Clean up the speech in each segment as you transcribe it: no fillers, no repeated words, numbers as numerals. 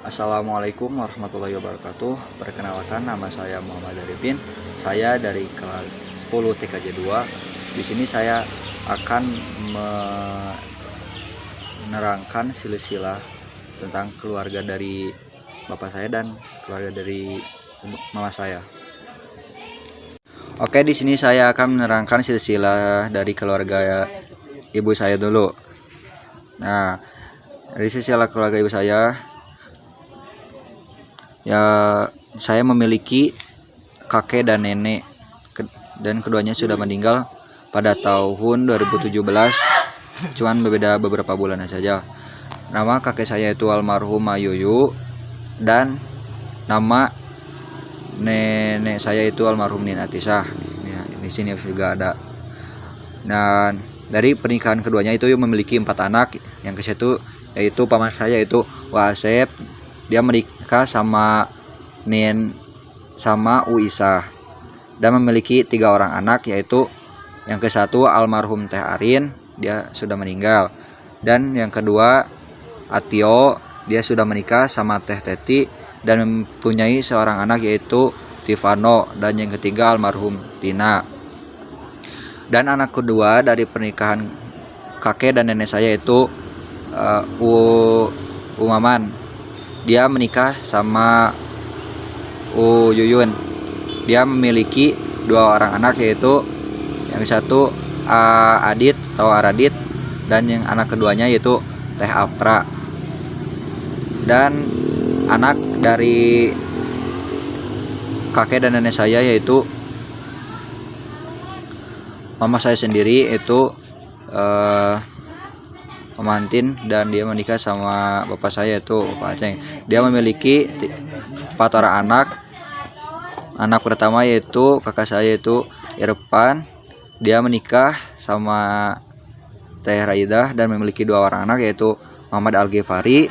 Assalamualaikum warahmatullahi wabarakatuh. Perkenalkan, nama saya Muhammad Arifin. Saya dari kelas 10 TKJ 2. Di sini saya akan menerangkan silsilah tentang keluarga dari bapak saya dan keluarga dari mama saya. Oke, di sini saya akan menerangkan silsilah dari keluarga ibu saya dulu. Nah, dari silsilah keluarga ibu saya, ya, saya memiliki kakek dan nenek, dan keduanya sudah meninggal pada tahun 2017, cuman berbeda beberapa bulan saja. Nama kakek saya itu almarhum Mayuyu, dan nama nenek saya itu almarhum Nin Atisah. Ya, di sini juga ada. Dan dari pernikahan keduanya itu memiliki 4 anak. Yang ke situ yaitu paman saya itu Wasep, dia menikah sama Nin sama Uisah dan memiliki 3 orang anak, yaitu yang ke satu almarhum Teh Arin, dia sudah meninggal, dan yang kedua Atio, dia sudah menikah sama Teh Teti dan mempunyai seorang anak yaitu Tivano, dan yang ketiga almarhum Tina. Dan anak kedua dari pernikahan kakek dan nenek saya itu Umaman, dia menikah sama Yuyun. Dia memiliki 2 orang anak, yaitu yang satu Adit atau Aradit, dan yang anak keduanya yaitu Teh Apra. Dan anak dari kakek dan nenek saya yaitu mama saya sendiri itu Pemantin, dan dia menikah sama bapak saya itu Bapak Aceng. Dia memiliki 4 orang anak. Anak pertama yaitu kakak saya itu Irfan, dia menikah sama Teh Raidah dan memiliki 2 orang anak yaitu Muhammad Al-Ghifari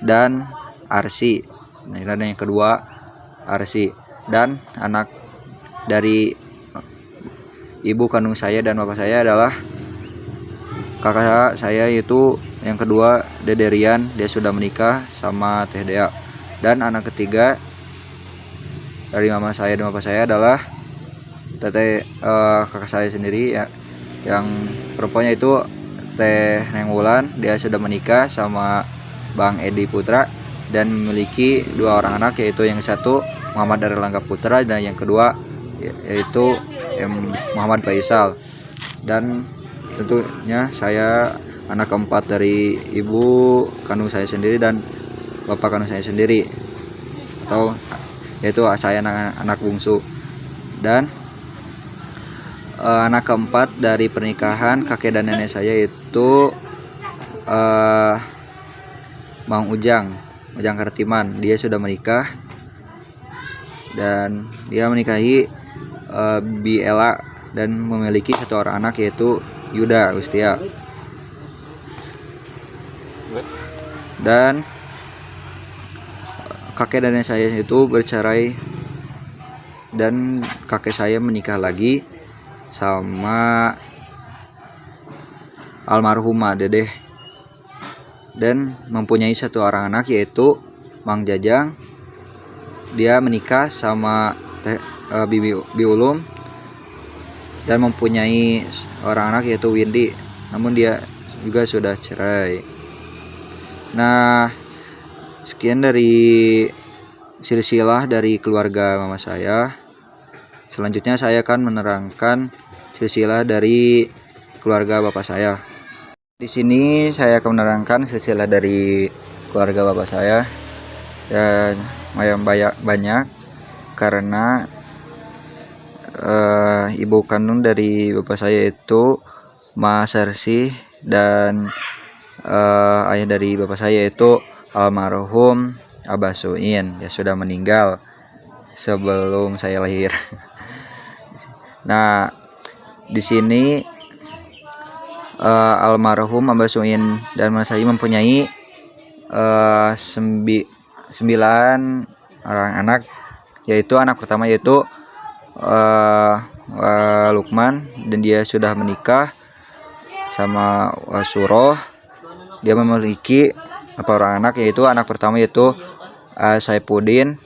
dan Arsi. Dan yang kedua Arsi. Dan anak dari ibu kandung saya dan bapak saya adalah kakak saya, yaitu yang kedua Dederian, dia sudah menikah sama Teh Dea. Dan anak ketiga dari mama saya dan bapak saya adalah kakak saya sendiri, ya, yang perempuannya itu Teh Neng Wulan, dia sudah menikah sama Bang Edi Putra dan memiliki 2 orang anak, yaitu yang satu Muhammad Erlangga Putra dan yang kedua yaitu Muhammad Faisal. Dan tentunya saya anak keempat dari ibu kandung saya sendiri dan bapak kandung saya sendiri, atau yaitu saya anak bungsu. Dan anak keempat dari pernikahan kakek dan nenek saya itu Bang Ujang Kartiman, dia sudah menikah dan dia menikahi Biela dan memiliki 1 orang anak yaitu Yuda Ustia. Dan kakek dan nenek saya itu bercerai, dan kakek saya menikah lagi sama almarhumah Dedeh dan mempunyai 1 orang anak yaitu Mang Jajang. Dia menikah sama Bibi Ulum dan mempunyai orang anak yaitu Windy, namun dia juga sudah cerai. Nah, sekian dari silsilah dari keluarga mama saya. Selanjutnya saya akan menerangkan silsilah dari keluarga bapak saya. Di sini saya akan menerangkan silsilah dari keluarga bapak saya, dan yang banyak karena ibu kandung dari bapak saya itu Mas Sersi, dan ayah dari bapak saya itu almarhum Abah Suin, dia sudah meninggal sebelum saya lahir. Nah, di sini almarhum Abah Suin dan Mas saya mempunyai 9 orang anak, yaitu anak pertama yaitu Lukman, dan dia sudah menikah sama Wasuroh. Dia memiliki 4 orang anak, yaitu anak pertama yaitu Saipudin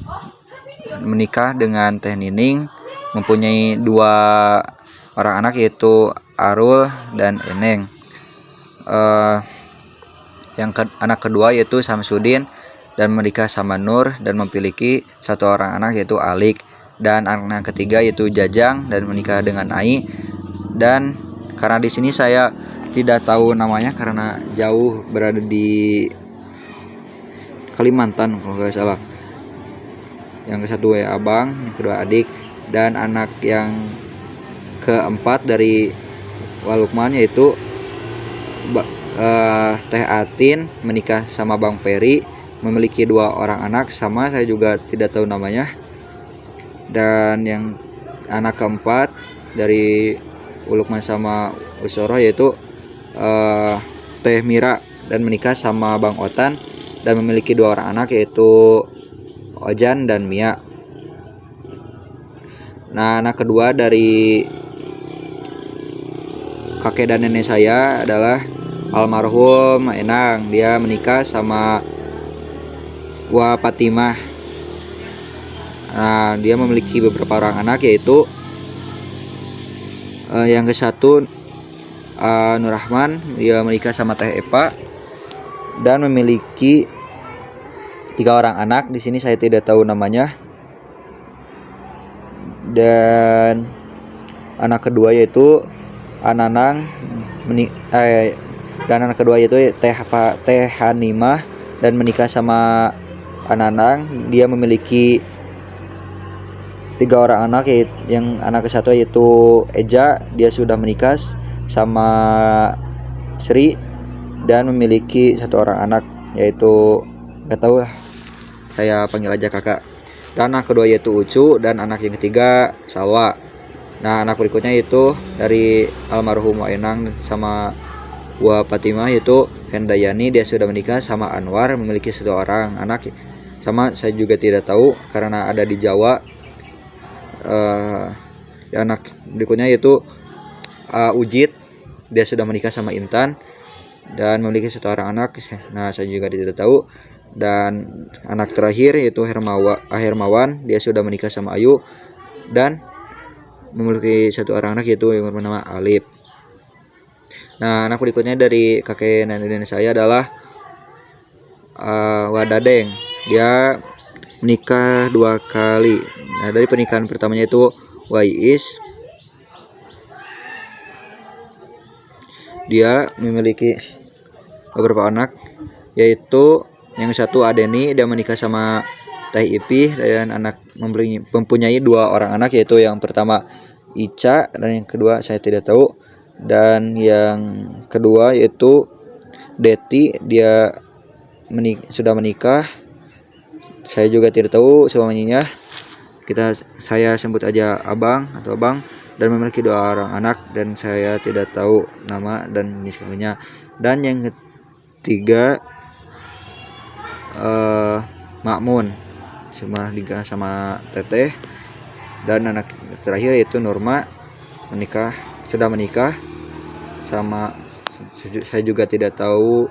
menikah dengan Teh Nining, mempunyai 2 orang anak yaitu Arul dan Eneng. Anak kedua yaitu Samsudin dan menikah sama Nur dan memiliki 1 orang anak yaitu Alik, dan anak ketiga yaitu Jajang dan menikah dengan Ai. Dan karena di sini saya tidak tahu namanya karena jauh, berada di Kalimantan kalau nggak salah. Yang ke-1 ya abang, yang kedua adik, dan anak yang keempat dari Walukman yaitu Teh Atin menikah sama Bang Peri, memiliki 2 orang anak, sama saya juga tidak tahu namanya. Dan yang anak keempat dari Ulukman sama Usoro yaitu Teh Mira dan menikah sama Bang Otan dan memiliki 2 orang anak yaitu Ojan dan Mia. Nah, anak kedua dari kakek dan nenek saya adalah almarhum Enang. Dia menikah sama Wa Fatimah. Nah, dia memiliki beberapa orang anak yaitu yang ke-1 Nurrahman, dia menikah sama Teh Epa dan memiliki 3 orang anak. Di sini saya tidak tahu namanya. Dan anak kedua yaitu Ananang dan anak kedua yaitu Teh Hanimah dan menikah sama Ananang. Dia memiliki 3 orang anak, yang anak ke-1 yaitu Eja, dia sudah menikah sama Sri dan memiliki 1 orang anak yaitu nggak tahu lah, saya panggil aja kakak. Dan anak kedua yaitu Ucu, dan anak yang ketiga Salwa. Nah, anak berikutnya itu dari almarhum Enang sama Wa Fatimah yaitu Hendayani, dia sudah menikah sama Anwar, memiliki 1 orang anak, sama saya juga tidak tahu karena ada di Jawa. Anak berikutnya yaitu Ujit, dia sudah menikah sama Intan dan memiliki 1 orang anak. Nah, saya juga tidak tahu. Dan anak terakhir yaitu Hermawan, dia sudah menikah sama Ayu dan memiliki 1 orang anak yaitu yang bernama Alif. Nah, anak berikutnya dari kakek dan nenek saya adalah Wadadeng. Dia menikah 2 kali. Nah, dari pernikahan pertamanya itu Wais, dia memiliki beberapa anak yaitu yang ke-1 Adeni, dia menikah sama Teh Ipih dan mempunyai 2 orang anak yaitu yang pertama Ica dan yang kedua saya tidak tahu. Dan yang kedua yaitu Deti, dia sudah menikah, saya juga tidak tahu suaminya. Saya sebut aja abang atau abang, dan memiliki 2 orang anak dan saya tidak tahu nama dan jenis kelaminnya. Dan yang ketiga Makmun sama Teteh, dan anak terakhir yaitu Nurma sudah menikah sama, saya juga tidak tahu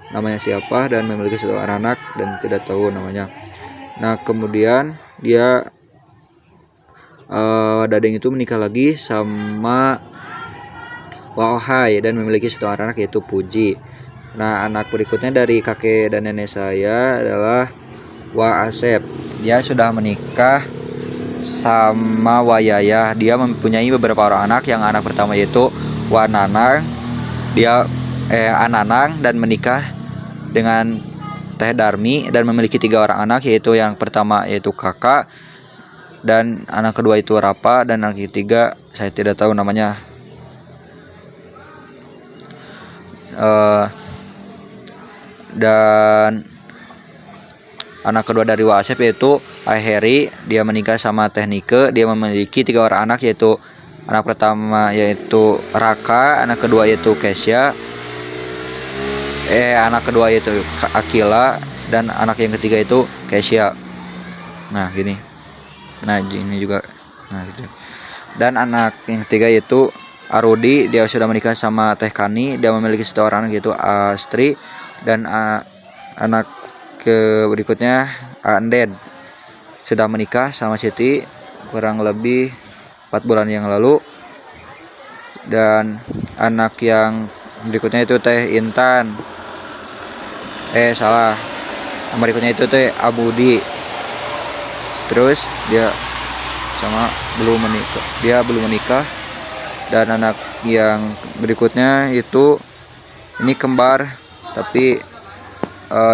namanya siapa, dan memiliki 1 anak dan tidak tahu namanya. Nah, kemudian dia Dadeng itu menikah lagi sama Waohai dan memiliki 1 anak yaitu Puji. Nah, anak berikutnya dari kakek dan nenek saya adalah Wa Asep. Dia sudah menikah sama Wayayah. Dia mempunyai beberapa orang anak. Yang anak pertama yaitu Wananang. Dia Ananang dan menikah dengan Teh Darmi dan memiliki 3 orang anak, yaitu yang pertama yaitu Kakak, dan anak kedua itu Rapa, dan anak ketiga saya tidak tahu namanya. Dan anak kedua dari Wasep yaitu Aheri, dia menikah sama Teh Nike. Dia memiliki 3 orang anak, yaitu anak pertama yaitu Raka, anak kedua yaitu Kesya, anak kedua yaitu Akila, dan anak yang ketiga itu Kesya. Nah, gini. Nah, ini juga. Nah, gitu. Dan anak yang ketiga yaitu Arudi, dia sudah menikah sama Teh Kani, dia memiliki 1 orang yaitu Astri, dan anak berikutnya Anden sudah menikah sama Siti kurang lebih 4 bulan yang lalu. Dan anak yang berikutnya itu Teh Intan. Salah. Yang berikutnya itu Teh Abudi. Terus dia belum menikah. Dan anak yang berikutnya itu ini kembar, tapi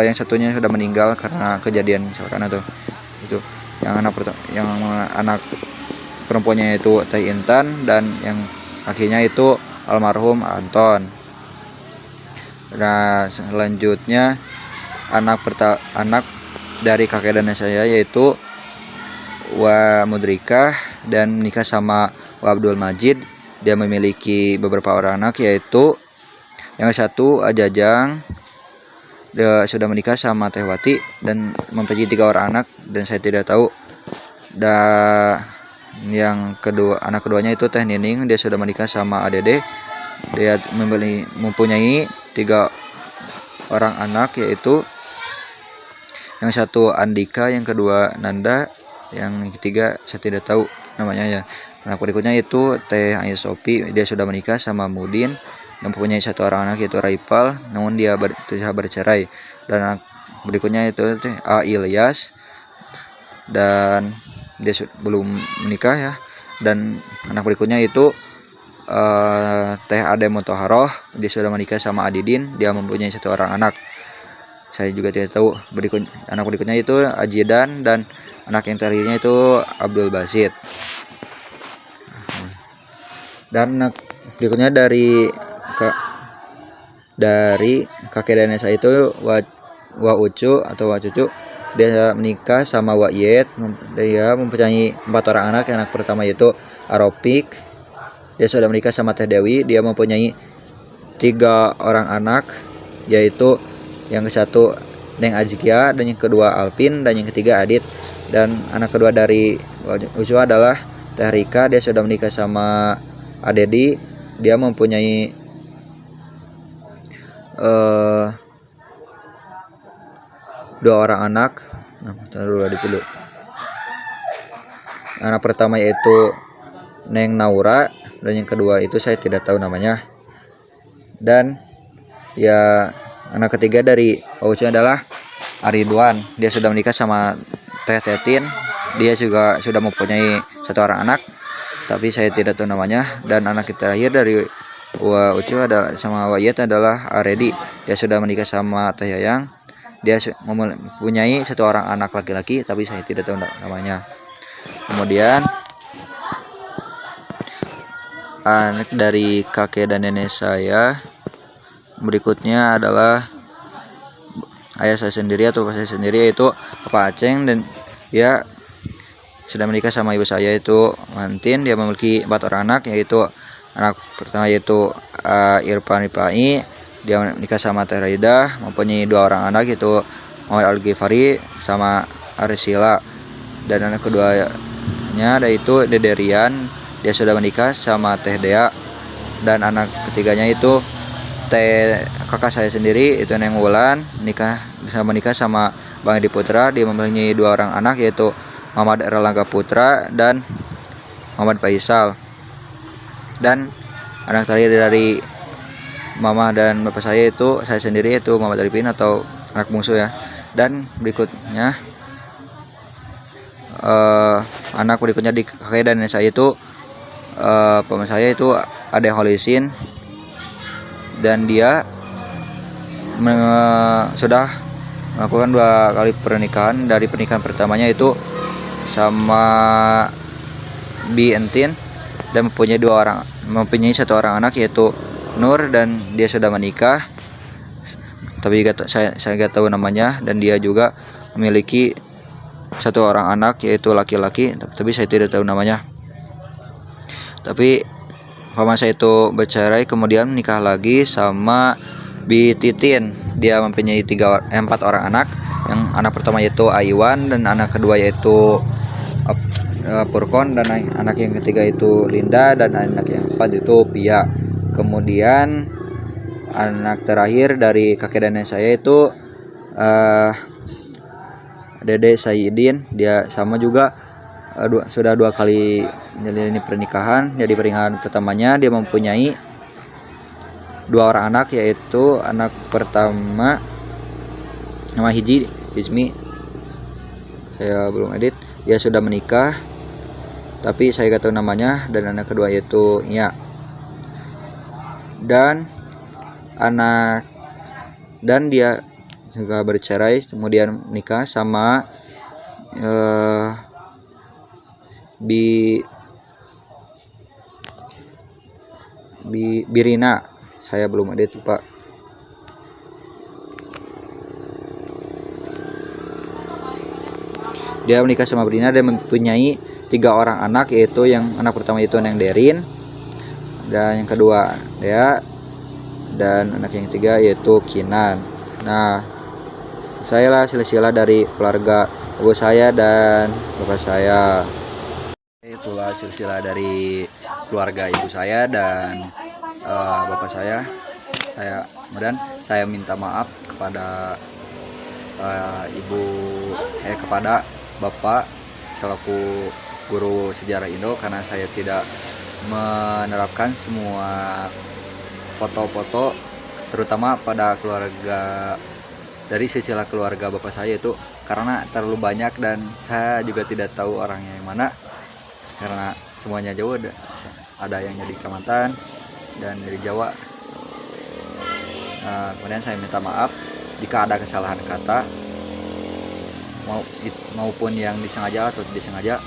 yang satunya sudah meninggal karena kejadian misalkan atau itu. Yang anak perempuannya itu Teh Intan dan yang akhirnya itu almarhum Anton. Nah, selanjutnya anak dari kakek dan nenek saya yaitu Wa Mudrikah dan menikah sama Wa Abdul Majid. Dia memiliki beberapa orang anak, yaitu yang satu Ajajang, dia sudah menikah sama Teh Wati dan mempunyai 3 orang anak dan saya tidak tahu. Dan yang kedua, anak keduanya itu Teh Nining, dia sudah menikah sama Adede. Dia mempunyai 3 orang anak, yaitu yang satu Andika, yang kedua Nanda, yang ketiga saya tidak tahu namanya ya. Anak berikutnya itu Teh Ais Sopi, dia sudah menikah sama Mudin yang mempunyai 1 orang anak yaitu Raipal, namun dia telah bercerai. Dan anak berikutnya itu Teh A Ilyas dan dia belum menikah ya. Dan anak berikutnya itu Teh Ade Motoharoh, dia sudah menikah sama Adidin, dia mempunyai 1 orang anak. Saya juga tidak tahu. Anak berikutnya itu Ajidan dan anak yang terakhirnya itu Abdul Basit. Dan anak berikutnya dari kakek dan nenek saya itu Wa Ucu atau Wa Cucu, dia menikah sama Wa Yet. Dia mempunyai 4 orang anak. Anak pertama yaitu Aropik, dia sudah menikah sama Teh Dewi. Dia mempunyai 3 orang anak, yaitu yang ke satu Neng Azkia, dan yang kedua Alpin, dan yang ketiga Adit. Dan anak kedua dari Ucu adalah Teh Rika, dia sudah menikah sama Adedi. Dia mempunyai 2 orang anak. Dulu. Anak pertama yaitu Neng Naura, dan yang kedua itu saya tidak tahu namanya. Dan ya anak ketiga dari Ucu adalah Aridwan, dia sudah menikah sama Teh Tetin. Dia juga sudah mempunyai 1 orang anak, tapi saya tidak tahu namanya. Dan anak terakhir dari Wa Ucu sama Wa Yet adalah Aredi, dia sudah menikah sama Teh Yayang. Dia mempunyai 1 orang anak laki-laki, tapi saya tidak tahu namanya. Kemudian anak dari kakek dan nenek saya berikutnya adalah ayah saya sendiri atau bapak saya sendiri, yaitu Bapak Aceng, dan dia sudah menikah sama ibu saya yaitu Mantin. Dia memiliki 4 orang anak, yaitu anak pertama yaitu Irfan Ripai, dia menikah sama Teh Raida, mempunyai 2 orang anak yaitu Muhammad Al-Ghifari sama Arsila. Dan anak keduanya yaitu Dede Rian, dia sudah menikah sama Teh Dea. Dan anak ketiganya itu kakak saya sendiri itu Neng Wulan, menikah sama Bang Edi Putra. Dia mempunyai 2 orang anak yaitu Muhammad Erlangga Putra dan Muhammad Faisal. Dan anak terakhir dari mama dan bapak saya itu saya sendiri, yaitu Muhammad Arifin atau anak bungsu ya. Dan berikutnya anak berikutnya di kakek dan nenek saya itu paman saya itu Ade Holisin, dan dia sudah melakukan 2 kali pernikahan. Dari pernikahan pertamanya itu sama Bi Entin, dan mempunyai 1 orang anak yaitu Nur, dan dia sudah menikah, tapi saya nggak tahu namanya. Dan dia juga memiliki 1 orang anak yaitu laki-laki, tapi saya tidak tahu namanya. Tapi paman saya itu bercerai, kemudian menikah lagi sama Bi Titin. Dia mempunyai 4 orang anak. Yang anak pertama yaitu Aiwan, dan anak kedua yaitu Purkon, dan anak yang ketiga itu Linda, dan anak yang keempat itu Pia. Kemudian anak terakhir dari kakek dan nenek saya itu Dede Saidin, dia sama juga sudah 2 kali menjalani pernikahan. Jadi pernikahan pertamanya dia mempunyai 2 orang anak, yaitu anak pertama nama hiji Izmi, saya belum edit, dia sudah menikah tapi saya gak tahu namanya, dan anak kedua yaitu Nya, dan dia juga bercerai kemudian menikah sama Birina, saya belum edit lupa. Dia menikah sama Birina dan mempunyai 3 orang anak, yaitu yang anak pertama itu Neng Derin, dan yang kedua Dea, dan anak yang ketiga yaitu Kinan. Nah, saya lah silsilah dari keluarga ibu saya dan bapak saya. Itulah silsilah dari keluarga ibu saya dan bapak saya. Kemudian saya minta maaf kepada kepada bapak selaku guru sejarah Indo, karena saya tidak menerapkan semua foto-foto terutama pada keluarga dari silsilah keluarga bapak saya itu, karena terlalu banyak dan saya juga tidak tahu orangnya yang mana, karena semuanya jauh, ada yang dari Kalimantan dan dari Jawa. Kemudian saya minta maaf jika ada kesalahan kata maupun yang disengaja atau tidak disengaja.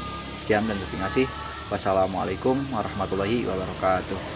Sekian dan terima kasih. Wassalamualaikum warahmatullahi wabarakatuh.